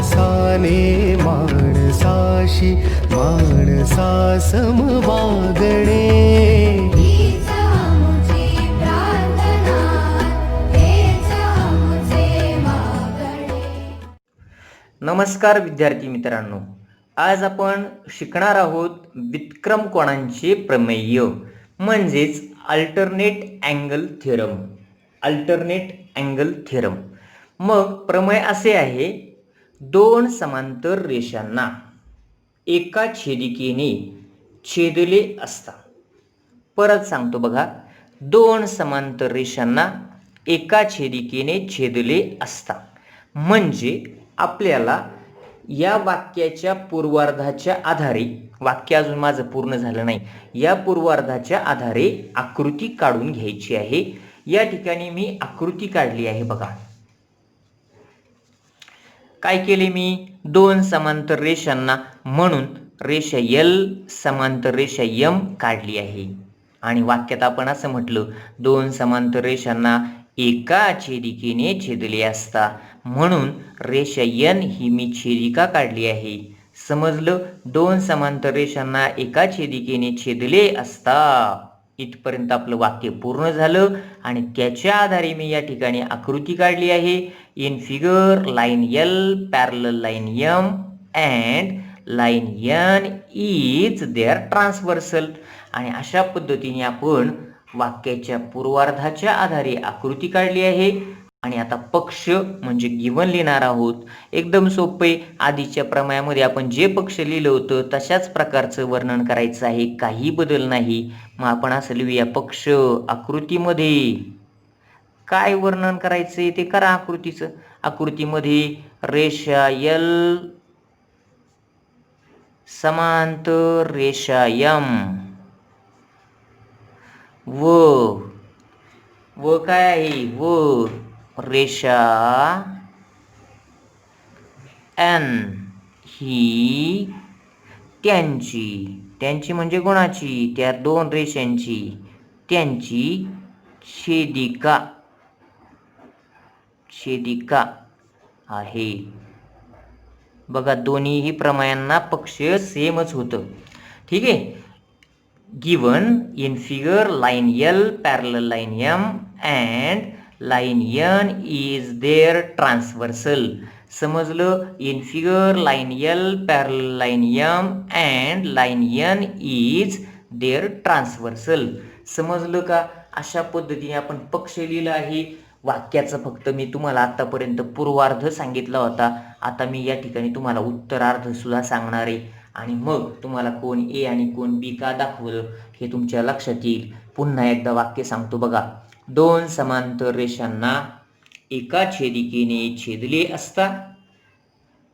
माणसाने माणसाशी माणसा सम वागणे. हीच आमुची प्रार्थना, हेच आमुचे मागणे. नमस्कार विद्यार्थी मित्रांनो, आज आपण शिकणार आहोत व्युत्क्रम कोनांचे प्रमेय म्हणजेच alternate angle theorem. Alternate angle theorem. मग प्रमेय असे आहे, दोन समांतर रेषांना एका छेदिकेने छेदले असता. परत सांगतो बघा, दोन समांतर रेषांना एका छेदिकेने छेदले असता म्हणजे आपल्याला या वाक्याच्या पूर्वार्धाच्या आधारे, वाक्य अजून माझं पूर्ण झालं नाही, या पूर्वार्धाच्या आधारे आकृती काढून घ्यायची आहे. या ठिकाणी मी आकृती काढली आहे बघा. काय केले मी, दोन समांतर रेषांना म्हणून रेषा L समांतर रेषा M काढली आहे. आणि वाक्यात आपण असं म्हटलं, दोन समांतर रेषांना एका छेदिकेने छेदले असता म्हणून रेषा N ही मी छेदिका काढली आहे. समजलं? दोन समांतर रेषांना एका छेदिकेने छेदले असता, इथपर्यंत आपलं वाक्य पूर्ण झालं. आणि त्याच्या आधारे मी या ठिकाणी आकृती काढली आहे. In figure line L parallel line M and line N is their transversal. आणि अशा पद्धतीने आपण वाक्याच्या पूर्वार्धाच्या आधारे आकृती काढली आहे. आणि आता पक्ष म्हणजे गिवन लिहिणार आहोत. एकदम सोपे, आधीच्या प्रमेयामध्ये आपण जे पक्ष लिहिलं होतं तशाच प्रकारचं वर्णन करायचं आहे, काही बदल नाही. मग आपण असं लिहूया, पक्ष आकृतीमध्ये काय वर्णन करायचंय ते करा आकृतीचं. आकृतीमध्ये रेषा L समांतर रेषा M व काय आहे, व रेषा N ही त्यांची म्हणजे कोणाची, त्या दोन रेषांची, त्यांची छेदिका आहे. बघा, दोन्हीही प्रमेयांना पक्ष सेमच होतं. ठीक आहे. Given in figure line L parallel line M and line N is their transversal. समजलं? In figure line L parallel line M and line N is their transversal. समजलं का? अशा पद्धतीने आपण पक्ष लिहिला आहे. वाक्याचं फक्त मी तुम्हाला आतापर्यंत पूर्वार्ध सांगितला होता. आता मी या ठिकाणी तुम्हाला उत्तरार्ध सुद्धा सांगणार आहे. आणि मग तुम्हाला कोण A आणि कोण B का दाखवलं हे तुमच्या लक्षात येईल. पुन्हा एकदा वाक्य सांगतो बघा. दोन समांतर रेषांना एका छेदिकेने छेदले असता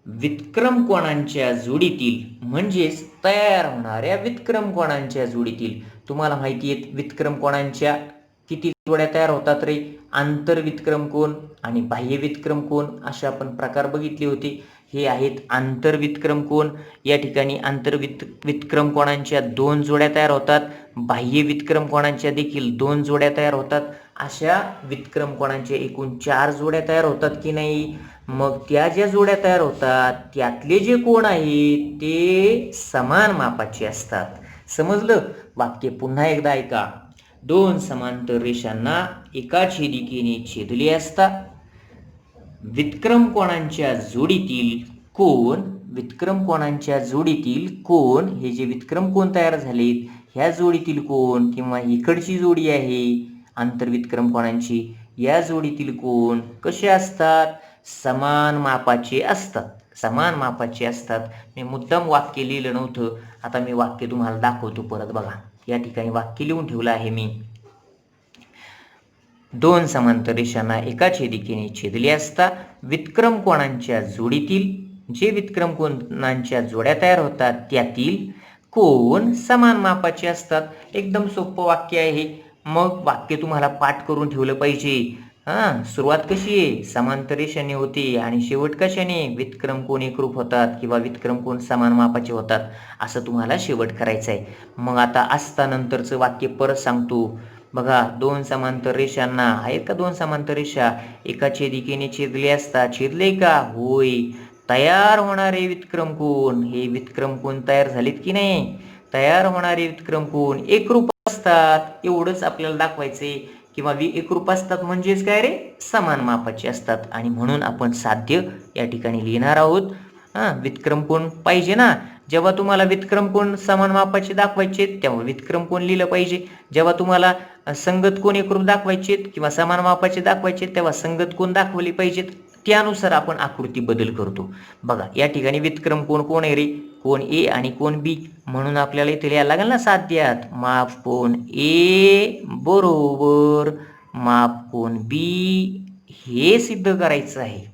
व्युत्क्रम कोनांच्या जोडीतील म्हणजेच तयार होणाऱ्या व्युत्क्रम कोनांच्या जोडीतील, तुम्हाला माहिती आहे व्युत्क्रम कोनांच्या किती जोड्या तयार होतात रे, आंतरव्युत्क्रम कोन आणि बाह्य व्युत्क्रम कोन असे आपण प्रकार बघितले होते. हे आहेत आंतरव्युत्क्रम कोन. या ठिकाणी व्युत्क्रम कोनांच्या दोन जोड्या तयार होतात, बाह्य व्युत्क्रम कोनांच्या देखील दोन जोड्या तयार होतात. अशा व्युत्क्रम कोनांच्या एकूण 4 जोड्या तयार होतात की नाही. मग त्या ज्या जोड्या तयार होतात त्यातले जे कोन आहेत ते समान मापाचे असतात. समजलं? वाक्य पुन्हा एकदा ऐका. दोन समांतर रेषांना एका छेदिकेने छेदले असता व्युत्क्रम कोनांच्या जोडीतील कोन, व्युत्क्रम कोनांच्या जोडीतील कोन, हे जे व्युत्क्रम कोन तयार झालेत ह्या जोडीतील कोन किंवा इकडची जोडी आहे आंतरव्युत्क्रम कोनांची, या जोडीतील कोन कसे असतात, समान मापाचे असतात. समान मापाचे असतात. मी मुद्दाम वाक्य लिहिलं नव्हतं, आता मी वाक्य तुम्हाला दाखवतो परत बघा. या ठिकाणी वाक्य लिहून ठेवलं आहे मी. दोन समांतर रेषांना एका छेदिकेने छेदले असता व्युत्क्रम कोनांच्या जोडीतील, जे व्युत्क्रम कोनांच्या जोड्या तयार होतात त्यातील कोन समान मापाचे असतात. एकदम सोपं वाक्य आहे. मग वाक्य तुम्हाला पाठ करून ठेवलं पाहिजे. सुरुवात कशी आहे, समांतर रेषाने होते आणि शेवट कशाने, व्युत्क्रम कोन एकरूप होतात किंवा व्युत्क्रम कोन समान मापाचे होतात, असं तुम्हाला शेवट करायचं आहे. मग आता असता नंतरचं वाक्य परत सांगतो बघा. दोन समांतर रेषांना आहेत का, दोन समांतर रेषा एका छेदिकेने छेदले असता, छेदले का, होय, तयार होणारे वितक्रम कोण, हे वितक्रम कोण तयार झालेत की नाही, तयार होणारे वितक्रम कोण एकरूप असतात, एवढंच आपल्याला दाखवायचे. किंवा एकरूप असतात म्हणजेच काय रे, समान मापाचे असतात. आणि म्हणून आपण साध्य या ठिकाणी लिहिणार आहोत. वितक्रम कोण पाहिजे ना, जेव्हा तुम्हाला वितक्रम कोण समान मापाचे दाखवायचे तेव्हा वितक्रम कोण लिहिलं पाहिजे. जेव्हा तुम्हाला संगत कोण एकरूप दाखवायचे किंवा समान मापाचे दाखवायचे तेव्हा संगत कोण दाखवली पाहिजेत. त्यानुसार आपण आकृती बदल करतो. बघा या ठिकाणी वितक्रम कोण कोण आहे रे, कोण ए आणि कोण बी. म्हणून आपल्याला इथे लिहायला लागेल ना साध्यात, माप कोण ए बरोबर माप कोण बी, हे सिद्ध करायचं आहे.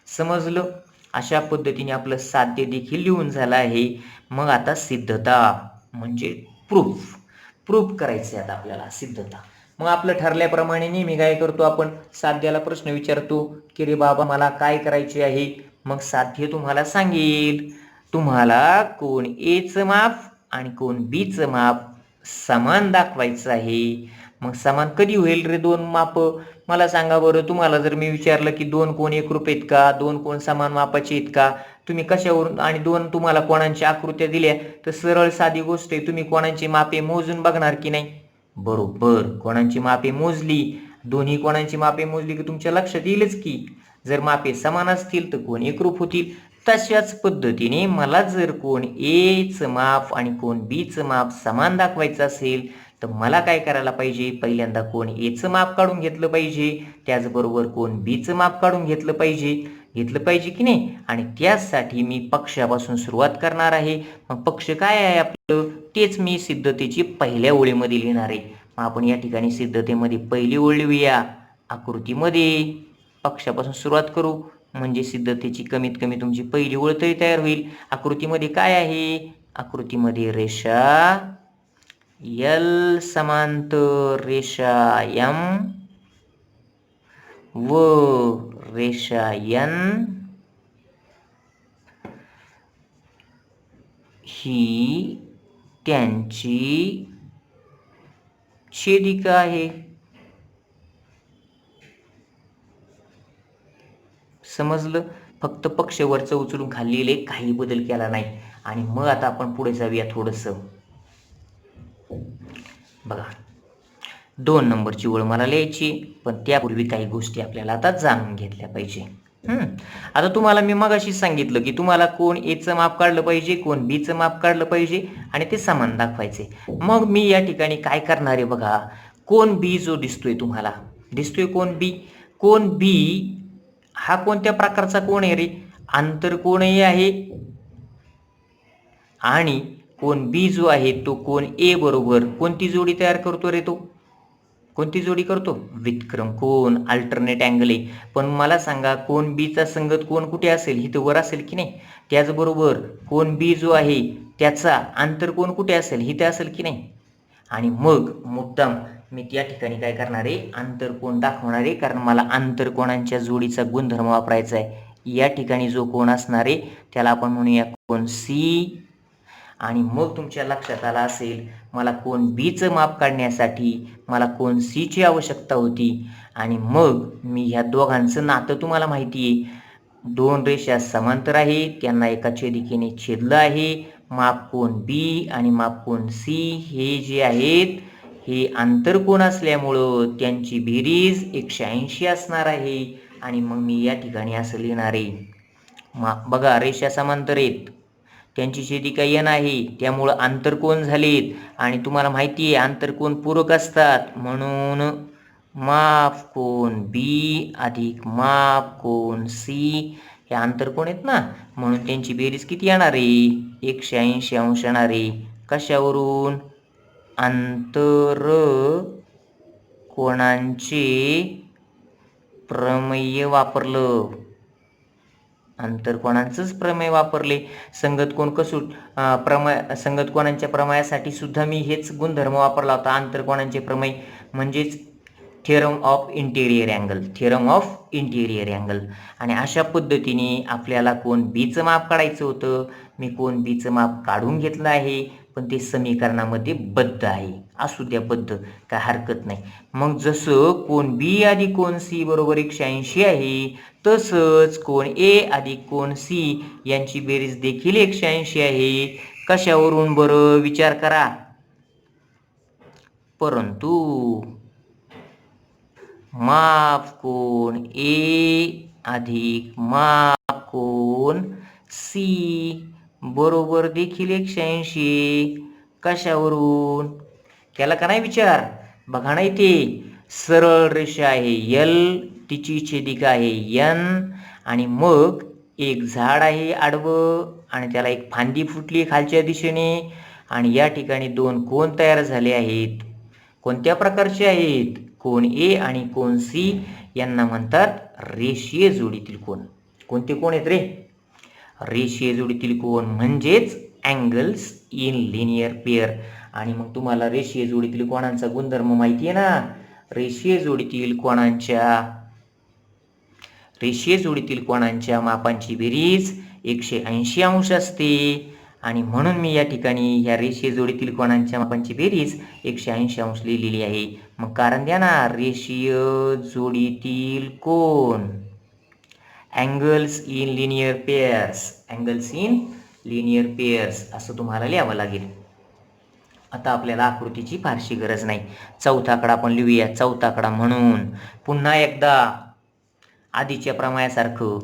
समजलं. अशा पद्धतीने आपलं साध्य देखील लिहून झालं आहे. मग आता सिद्धता म्हणजे प्रूफ करायचे आता आपल्याला सिद्धता. मग आपलं ठरल्याप्रमाणे नेहमी काय करतो आपण, साध्याला प्रश्न विचारतो की रे बाबा मला काय करायचे आहे. मग साध्य तुम्हाला सांगेल, तुम्हाला कोण एचं माप आणि कोण बीचं माप समान दाखवायचं आहे. मग समान कधी होईल रे दोन माप, मला सांगा बरं. तुम्हाला जर मी विचारलं की दोन कोण एकरूप आहेत का, दोन कोण समान मापाचे आहेत का, तुम्ही कशावरून, आणि दोन तुम्हाला कोणांच्या आकृत्या दिल्या तर सरळ साधी गोष्ट आहे, तुम्ही कोणाची मापे मोजून बघणार की नाही. बरोबर कोणाची मापे मोजली, दोन्ही कोणाची मापे मोजली की तुमच्या लक्षात येईलच की जर मापे समान असतील तर कोण एकरूप होतील. तशाच पद्धतीने मला जर कोण एचं माप आणि कोण बीचं माप समान दाखवायचं असेल तर मला काय करायला पाहिजे, पहिल्यांदा कोण एचं माप काढून घेतलं पाहिजे, त्याचबरोबर कोण बीचं माप काढून घेतलं पाहिजे की नाही. आणि त्यासाठी मी पक्षापासून सुरुवात करणार आहे. मग पक्ष काय आहे आपलं, तेच मी सिद्धतेची पहिल्या ओळीमध्ये लिहिणार आहे. मग आपण या ठिकाणी सिद्धतेमध्ये पहिली ओळ लिहूया, आकृतीमध्ये पक्षापासून सुरुवात करू म्हणजे सिद्धतेची कमीत कमी तुमची पहिली ओळ तरी तयार होईल. आकृतीमध्ये काय आहे, आकृतीमध्ये रेषा एल समांतर रेषा एम व रेषा एन ही त्यांची छेदिका आहे. समजलं. फक्त पक्ष वरचं उचलून खाली लिहिले, काही बदल केला नाही. आणि मग आता आपण पुढे जाऊया थोडंसं. बघा 2 नंबरची ओळ मला लिहायची, पण त्यापूर्वी काही गोष्टी आपल्याला आता जाणून घेतल्या पाहिजे. आता तुम्हाला मी मगाशी सांगितलं की तुम्हाला कोण एचं माप काढलं पाहिजे, कोण बीचं माप काढलं पाहिजे आणि ते समान दाखवायचे. मग मी या ठिकाणी काय करणार आहे बघा, कोण बी जो दिसतोय तुम्हाला, दिसतोय कोण बी हा कोणत्या प्रकारचा कोण आहे रे, आंतरकोणही आहे. आणि कोण बी जो आहे तो कोण ए बरोबर कोणती जोडी तयार करतो रे, तो कोणती जोडी करतो, वितक्रम कोण, अल्टरनेट अँगल आहे. पण मला सांगा कोण बीचा संगत कोण कुठे असेल, ही तर वर असेल की नाही. त्याचबरोबर कोण बी जो आहे त्याचा आंतरकोण कुठे असेल, ही तर असेल की नाही. आणि मग मुद्दाम मी त्या ठिकाणी काय करणार आहे, आंतरकोण दाखवणार आहे, कारण मला आंतरकोणांच्या जोडीचा गुणधर्म वापरायचा आहे. या ठिकाणी जो कोण असणार आहे त्याला आपण म्हणूया कोण सी. आणि मग तुमच्या लक्षात आलं असेल मला कोण बीचं माप काढण्यासाठी मला कोण सीची आवश्यकता होती. आणि मग मी ह्या दोघांचं नातं तुम्हाला माहिती आहे, दोन रेषा समांतर आहे, त्यांना एका छेदिकेने छेदलं आहे. माप कोण बी आणि माप कोण सी हे जे आहेत हे आंतरकोण असल्यामुळं त्यांची बेरीज 180 असणार आहे. आणि मग मी या ठिकाणी असं लिहिणार आहे, बघा रेषा समांतर आहेत, त्यांची छेदिका एन आहे, त्यामुळं आंतरकोण झालेत. आणि तुम्हाला माहिती आहे आंतरकोण पूरक असतात, म्हणून माप कोण बी अधिक माप कोण सी हे आंतरकोण आहेत ना, म्हणून त्यांची बेरीज किती येणार आहे, 180 अंश येणार आहे. कशावरून, आंतर कोणांचे प्रमेय वापरलं, आंतरकोणांचंच प्रमेय वापरले. संगत कोण संगत कोणांच्या प्रमेयासाठी सुद्धा मी हेच गुणधर्म वापरला होता, आंतरकोणांचे प्रमेय म्हणजेच थेरम ऑफ इंटेरियर अँगल. आणि अशा पद्धतीने आपल्याला कोण बीचं माप काढायचं होतं. मी कोण बीचं माप काढून घेतलं आहे, पण ते समीकरणामध्ये बद्ध आहे. असू द्या बद्ध, काय हरकत नाही. मग जसं कोण बी अधिक कोण सी बरोबर 180 आहे, तसंच कोण ए अधिक कोण सी यांची बेरीज देखील 180 आहे. कशावरून बरं विचार करा. परंतु माप कोण ए अधिक माप कोण सी बरोबर देखील 180. कशावरून केला का नाही विचार? बघा ना, इथे सरळ रेषा आहे एल, तिची छेदिका आहे एन, आणि मग एक झाड आहे आडवं आणि त्याला एक फांदी फुटली खालच्या दिशेने, आणि या ठिकाणी दोन कोण तयार झाले आहेत. कोणत्या प्रकारचे आहेत? कोण ए आणि कोण सी यांना म्हणतात रेषीय जोडीतील कोण. कोणते कोण आहेत रे? रेषीय जोडीतील कोण म्हणजेच अँगल्स इन लिनियर पेअर. आणि मग तुम्हाला रेषीय जोडीतील कोणांचा गुणधर्म माहिती आहे ना? रेषीय जोडीतील कोणांच्या मापांची बेरीज 180 अंश असते. आणि म्हणून मी या ठिकाणी ह्या रेषीय जोडीतील कोणांच्या मापांची बेरीज 180 अंश लिहिलेली आहे. मग कारण द्या ना, रेषीय जोडीतील कोण अँगल्स इन लिनियर पेअर्स असं तुम्हाला लिहावं लागेल. आता आपल्याला आकृतीची फारशी गरज नाही. चौथा आकडा आपण लिहूया. चौथा आकडा म्हणून पुन्हा एकदा आधीच्या प्रमाणासारखं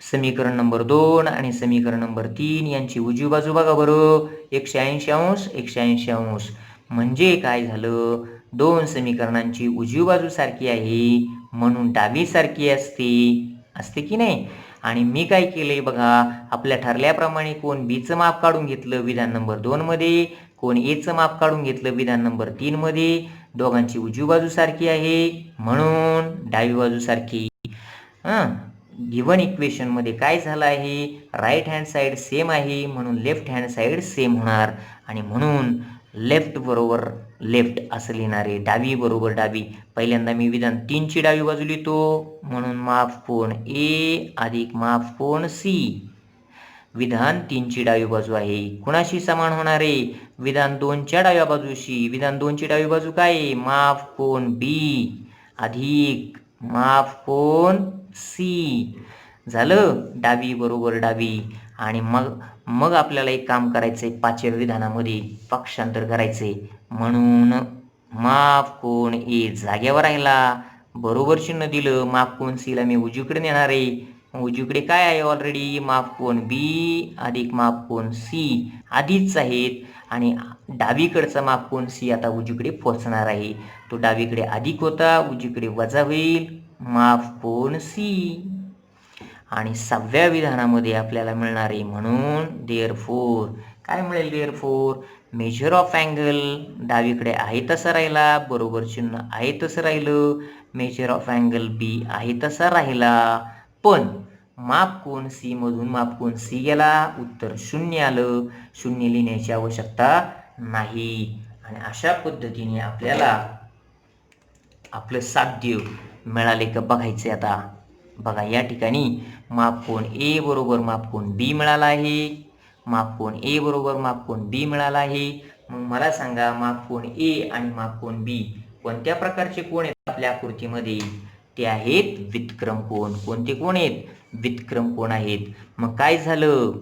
समीकरण नंबर 2 आणि समीकरण नंबर 3 यांची उजवी बाजू बघा बरं. 180 अंश 180 अंश म्हणजे काय झालं? दोन समीकरणांची उजवी बाजू सारखी आहे म्हणून डावी सारखी असते की नाही? आणि मी काय केलंय बघा, आपल्या ठरल्याप्रमाणे कोण बीचं माप काढून घेतलं विधान नंबर 2 मध्ये, कोण एचं माप काढून घेतलं विधान नंबर 3 मध्ये. दोघांची उजवी बाजू सारखी आहे म्हणून डावी बाजू सारखी. गिव्हन इक्वेशन मध्ये काय झालं आहे? राईट हँड साईड सेम आहे म्हणून लेफ्ट हँड साईड सेम होणार, आणि म्हणून लेफ्ट बरोबर लेफ्ट असं लिहिणार आहे. डावी बरोबर डावी. पहिल्यांदा मी विधान 3 ची डावी बाजू लिहितो म्हणून माप कोण ए अधिक माप कोण सी. विधान 3 ची डावी बाजू आहे कुणाशी समान होणार आहे? विधान 2 च्या डाव्या बाजूशी. विधान 2 ची डावी बाजू काय आहे? माप कोण बी अधिक माप कोण सी. झालं डावी बरोबर डावी. आणि मग आपल्याला एक काम करायचंय, 5व्या विधानामध्ये पक्षांतर करायचंय म्हणून माप कोण ए जागेवर राहिला, बरोबर चिन्ह दिलं. माप कोण सी ला मी उजवीकडे नेणार आहे. उजवीकडे काय आहे? ऑलरेडी माप कोण बी अधिक माप कोण सी आधीच आहेत, आणि डावीकडचा माप कोण सी आता उजवीकडे पोहोचणार आहे. तो डावीकडे अधिक होता, उजवीकडे वजा होईल माप कोण सी. आणि 6व्या विधानामध्ये आपल्याला मिळणार आहे म्हणून देअरफोर काय मिळेल? देअरफोर मेजर ऑफ अँगल डावीकडे आहे तसं राहिला, बरोबर चिन्ह आहे तसं राहिलं. मेजर ऑफ अँगल बी आहे तसा राहिला, पण माप कोण सी मधून माप कोण सी गेला, उत्तर 0 आलं. 0 लिहिण्याची आवश्यकता नाही. आणि अशा पद्धतीने आपल्याला आपलं साध्य मिळाले का बघायचे. आता बघा या ठिकाणी माप कोण ए बरोबर माप कोण बी मिळाला आहे. माप कोण ए बरोबर माप कोण बी मिळाला आहे. मग मला सांगा, माप कोण ए आणि माप कोण बी कोणत्या प्रकारचे कोण आहेत आपल्या आकृतीमध्ये? ते आहेत व्युत्क्रम कोण. कोणते कोण आहेत? व्युत्क्रम कोण आहेत. मग काय झालं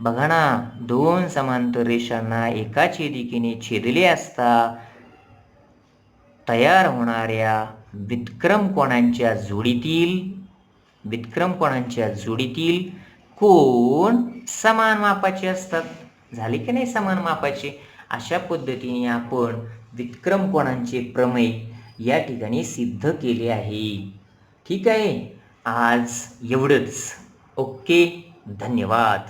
बघा ना, दोन समांतर रेषांना एका छेदिकेने छेदले असता तयार होणाऱ्या व्युत्क्रम कोणांच्या जोडीतील कोण समान मापाचे असतात. झाले की नाही समान मापाचे? अशा पद्धतीने आपण व्युत्क्रम कोणांचे प्रमेय या ठिकाणी सिद्ध केले आहे. ठीक आहे, आज एवढंच. ओके, धन्यवाद.